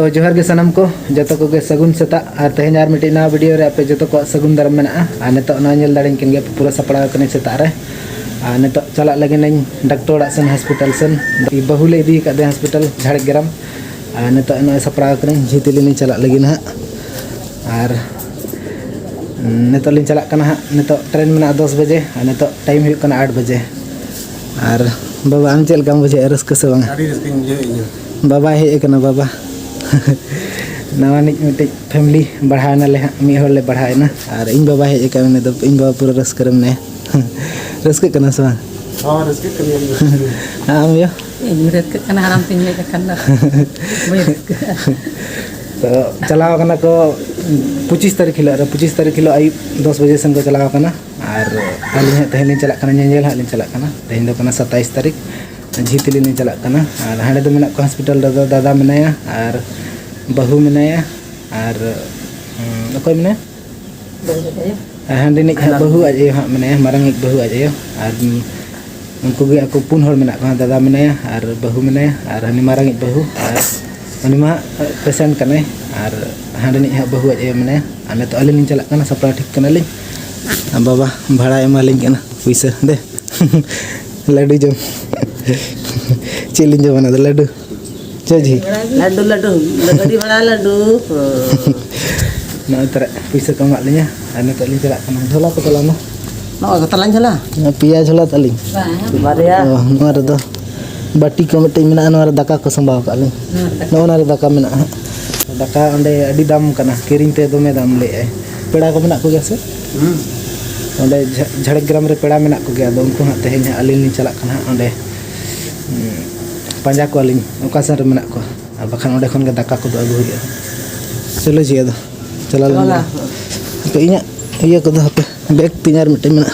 तो जोहार के सनम को जो को सगुन सेता और तेज और मिट्टी नवा वीडियो रे पे जो को सगुन दाराम मेना नित दाड़े के पूरा सपड़ा सेता रे नित चला लगे डॉक्टर सन हॉस्पिटल सन बहु ले इदी का हॉस्पिटल झाड़ग्राम नित सपड़ा झीतिली चला लगे ना और नित चला नित ट्रेन में 10 बजे नित टाइम होना 8 बजे और बाबा आम चलका बुझे रस्क से बाबा हेकना बाबा नवा मिट्टी फैमिली बढ़ाना ले मिले बढ़ाना और इन बाबा हेकना इन बाबा पूरा रस्क में रस्क से आम यो तो चलाव को 25 तारीख हिलो 25 तारीख हिलो आयुब 10 बजे सन को चलाव और अली तेहली चला नेल हाँ चला तेहन 27 तारीख झीतली चला और हाँ मे हॉस्पिटल दादा मेनाया और बहु मेनाया और अकोय मेना हाँ बहु आज हाँ मेनाया मारंग बहु आज और उनको भी पुन हर मेना दादा मेनाया और बहु मेनाया और हनी मारंग बहु और उनी मा पेशेंट कने और हाँ बहु आज मेनाया और नित अली चला सपड़ा ठीक ली बाबा भाड़ा एमाली पैसा दे लड्डू जम चेलिंग जमाना लड्डू चजी लड्डू लड्डू लड्डू भाड़ा लड्डू ना तरह पैसा कमा लिया और नित चला झोला को चला ना तलान झोला पिया झोला तली बारिया दो बाटी को मिट्टी में दाका को संभाव का ना दाका में दाका अंडे अड़ी दाम कना किरिंग ते दोमे दाम ले पेड़ा को मेना को गया से अंडे झाड़ग्राम रे पेड़ा मेना को गया उनको हाँ तेज अली चला अंडे पांजा को अली ओकासन रे मेना को बखान अंडे खन के दाका को अगू हुआ चलो जी अदो चला पे इना इया को हपे बैग तिनार मिट्टी में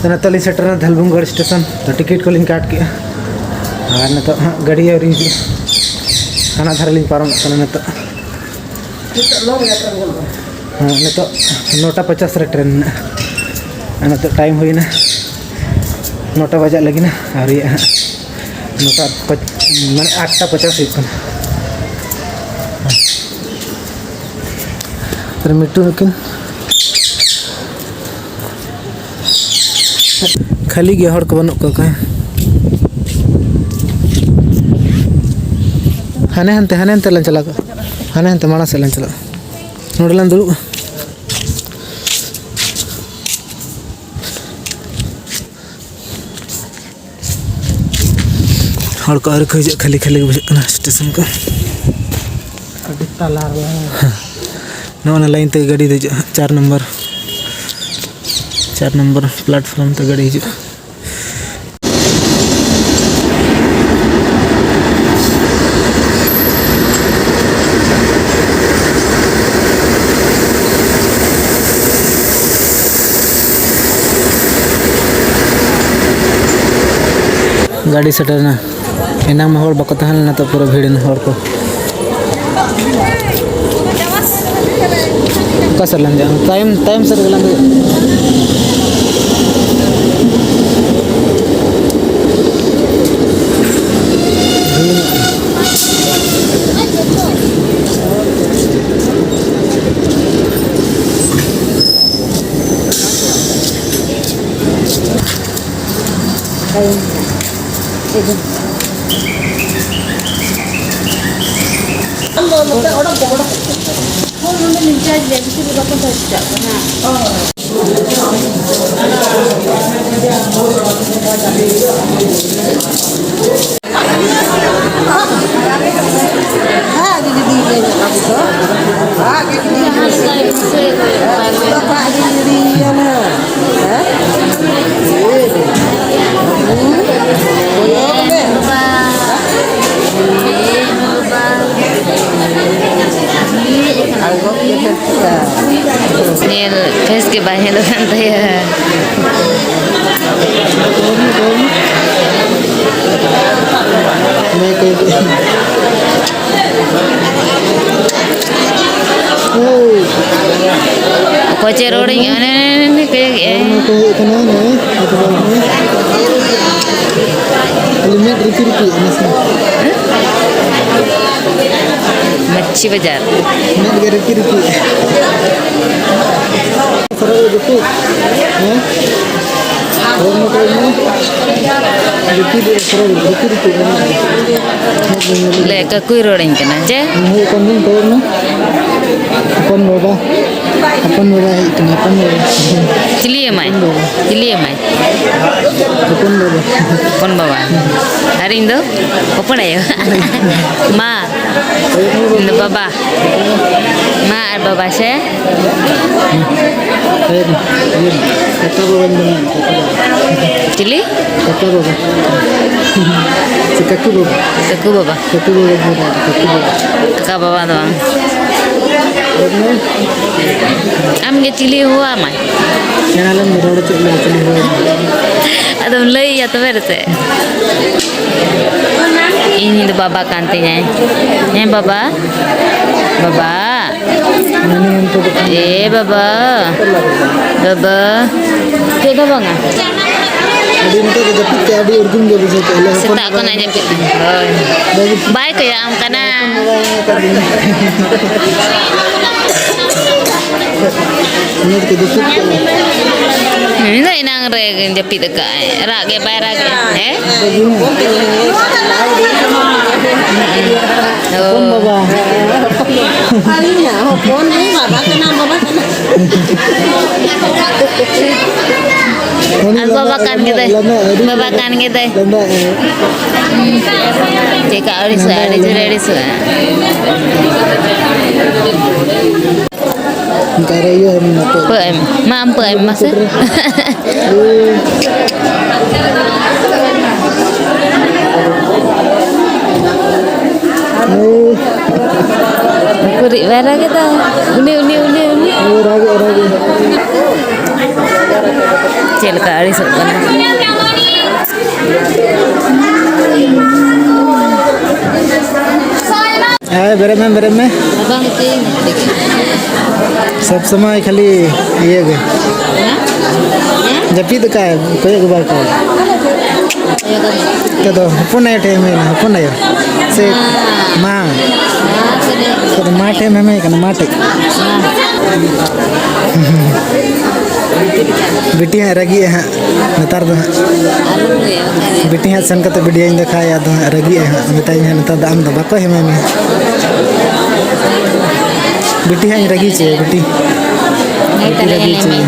नतली सेटर धलभुमगढ़ स्टेशन तो टिकट को काट के और नित गाड़ी खाना धारे लिंग पारम नित हाँ नित 9:50 रे ट्रेन नित टाइम होना 9 बजा लगी और 8:50 होना मिट्टू नुकिन खाली गया हड़ को बनू को हाने हनते लन चला हाने हनते माना से लन चला नोडलन दुड़ू हड़ को और खोज खाली खाली बुझे स्टेशन को ना लाइन ते गाड़ी दे 4 नंबर प्लेटफॉर्म ते गाड़ी हिजू गाड़ी सेटर ना एना में हर बको तहन तो पूरा भीड़ हर को सर लन टाइम सर लन फेस के बाहर लगता है मैं Koce roring ini kayak Ko kana ne atau ne element riki anasnya Machi Bajar. net ga riki sarang gitu ya orang ko ini riki sarang riki Le kakui roring kena je. ini kon din ko na kon baba ikna kon baba Cili mai. kon baba Kon bawa. Hari itu apa dah ya? Ma. Ini baba. Ma baba saya. Ayo, kata baba dengan Cili? kata baba. Sekaku baba. Kaku baba. Sekaku baba. Kakak baba doang. Am ke cili huwa mai. Yang alam berada cili. Adum lei ya tu berse. Ini tu baba kantinya. Yang baba. Baba. Ini untuk Baba. Baba. Ke baba ngah? adi nanti kita pikir adi urgum dia bisa telah. Sita aku nak jemput. Baik ya am kana. Ini kita pikir. Ini dah inang reg jemput dekat. Rage bayar rage. Kon baba. Kalinya hopon ni baba kena baba kena. Al baba kan kita. Baba kan kita. Lamba. Jika ada suara. Kare yo nak. Pem, mampu masa. Kurik bara kita. Uni. Ragi. Cel kali sokan. बेरे में Abang itu सब समय खाली ये गए जब पीत का कोई एक बार का तो अपन है टाइम में अपन है से माँ तो माटे में करना माटे बेटी है रगी है नतार दो बेटी है सन का तो वीडियो इन देखा याद रगी है बेटा है नतार दाम दो बाको है मैं बेटी है रगी चाहिए बेटी रगी चाहिए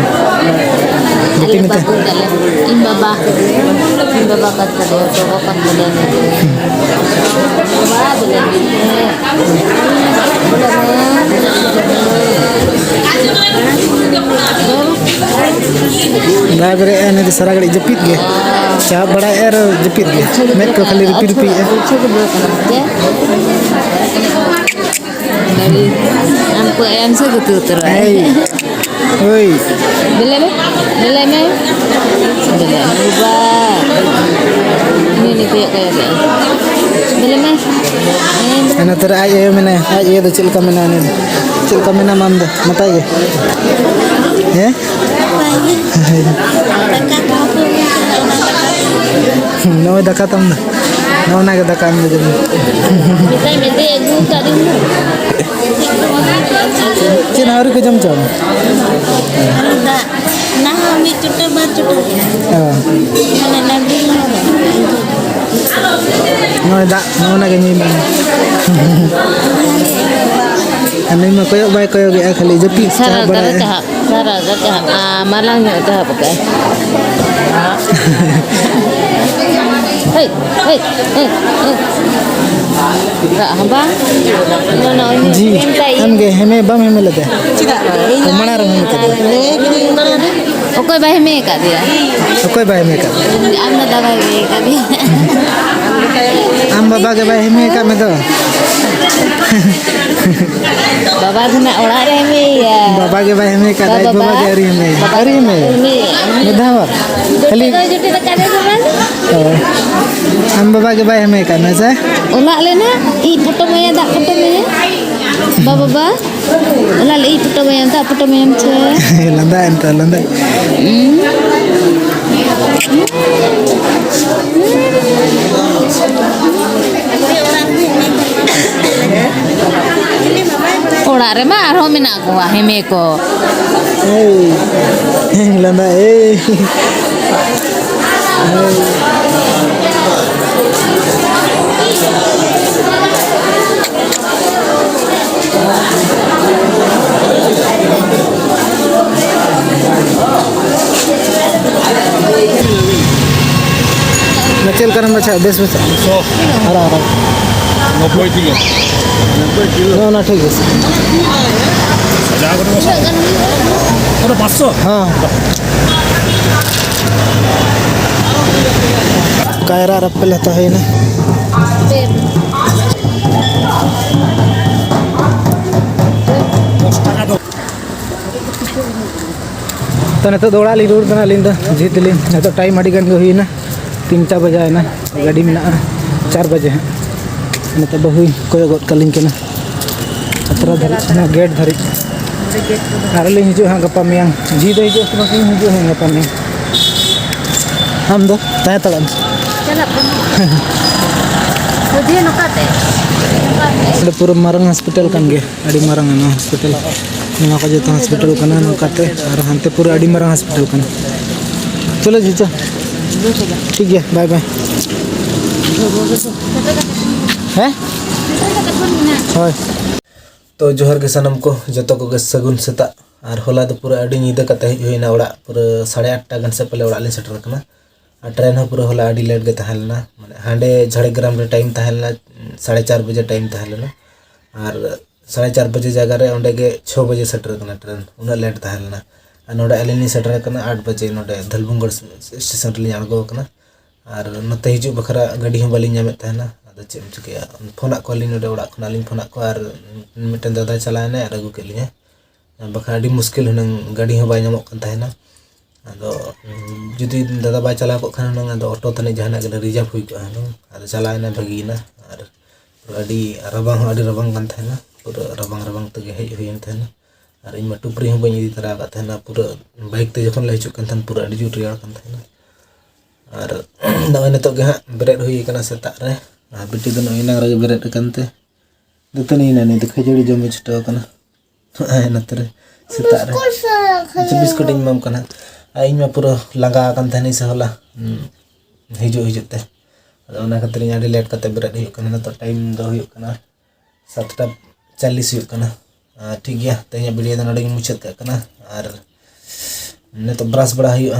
बेटी में तो in baba kata dia coba kan boleh driver है ने सारा गाड़ी जपीत गए चाह बड़ा एर जपीत गए मैं को खाली रिपी है हमको आंसर gitu terus ओए boleh me ubah ini kayak boleh me ना तेरा आज ये मैंने आज ये तो चिल्का मैंने मान दे बताइए हैं नौ दका तम नौ ना के दका में जब kita mesti egu tadi किन और के जम चाव Ada nah mi cuta ba cuta. हां Mana lagi नौ ना के नहीं मान अने में कोयो गया खाली जपी चाह बड़ा Sarah malang nyo tahap pakai. Hei. Tak hamba. No ini. जी हम गए हमें बम हमें लगे मना रहा हमें कर Okey baik me kat dia. कोई भाई में कर Anda dah baik kat dia. हम बाबा के भाई में का में तो Baba tu nak orang dia me ya. बाबा के भाई में का दाई बाबा के अरी में दावा खाली Kau jadi dekat dia kan? हम बाबा के भाई में का ना से Ulak lena. Ih foto me dak foto me. Baba, lali puto bayam tak puto bayam ce. Landa ente landa. Ora rema arho menak ko heme ko. Landa Macam kan baca bes baca. Arah. 90 kilo No, ना ठीक है. 500 हाँ. कायरा रप्पल आता है ना. तो ना तो दौड़ा ली रोड बना लिंदा जीत ली ना तो टाइम अड़ी गन हुई ना 3-4 बजे है ना गाड़ी में ना 4 बजे है ना तो बहु कोई गोट कलिंग के ना अतरा धरी ना गेट धरी अरे हिजू हाँ गपा मियाँ जी दे हिजू उसमें कहीं हिजू हैं गपा मियाँ हम दो तय तक Cakap pun. Dia nak kata. ada pura marang hospital kan ge adi marang ana hospital nama ka jeta hospital kana nokate ar hante pura adi marang hospital kan चलो जीजा ठीक है बाय बाय हैं होय तो जोहर के सनम को जतो को सगुन सेता और होला तो पूरा अडी नीदा कते होइना ओड़ा पूरा 8:30 गन से पहले ओड़ा ले सेटर कना ट्रेन हो पूरा होला अडी लेट गे तहलना माने हांडे झड़ग्राम रे टाइम तहलना 4:30 बजे टाइम तहलना और 4:30 बजे जगह रे ओंडे गे 6 बजे सेटर कना ट्रेन उना लेट तहलना नोडे एलिनी सेटर कना 8 बजे नोडे धलबुंगड़ स्टेशन रे आड़गो कना और नते हिजु बखरा गाड़ी हम बाली नामे तहना अद चेम चिकया फोन कॉलिंग नोडे ओड़ा खना लिंग फोन को और मिटन दादा चलाने और अगु केलिया बखरा अडी मुश्किल हनंग गाड़ी हम बाय नामो कन तहना अदो जुदी दादा बाय चला को खाना नंग अदो ऑटो तने जहाना के रिजर्व हुई को हनो अदो चलायना भगीना और अडी रबंग कन तहना पूरा रबंग तगे हेज हुयन तहना और इन टुपरी हम बनी तरह का तहना पूरा बाइक ते जखन ले चुक कन पूरा अडी जुट रियार कन तहना और नय नतो गे हा ब्रेड हुई कना सेता रे बिटी दो नय नंग रे ब्रेड कनते दतनी नने तो खजड़ी जम छटो कना आय नतरे सेता रे बिस्कुट इन मम कना आई में पूरा लगा कन तहनी से होला हिजुते अना खातिर अडी लेट कते ब्रेड हुई कना तो टाइम दो हुई कना 7:40 हुई कना ठीक गया तेज वीडियो तो नोड़े मुचाद कना और ने तो ब्रश बड़ा हुई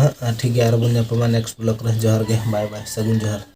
ठीक गया और बन नेक्स्ट ब्लॉग रे जोहर गे बाय बाय सगुन जोहर।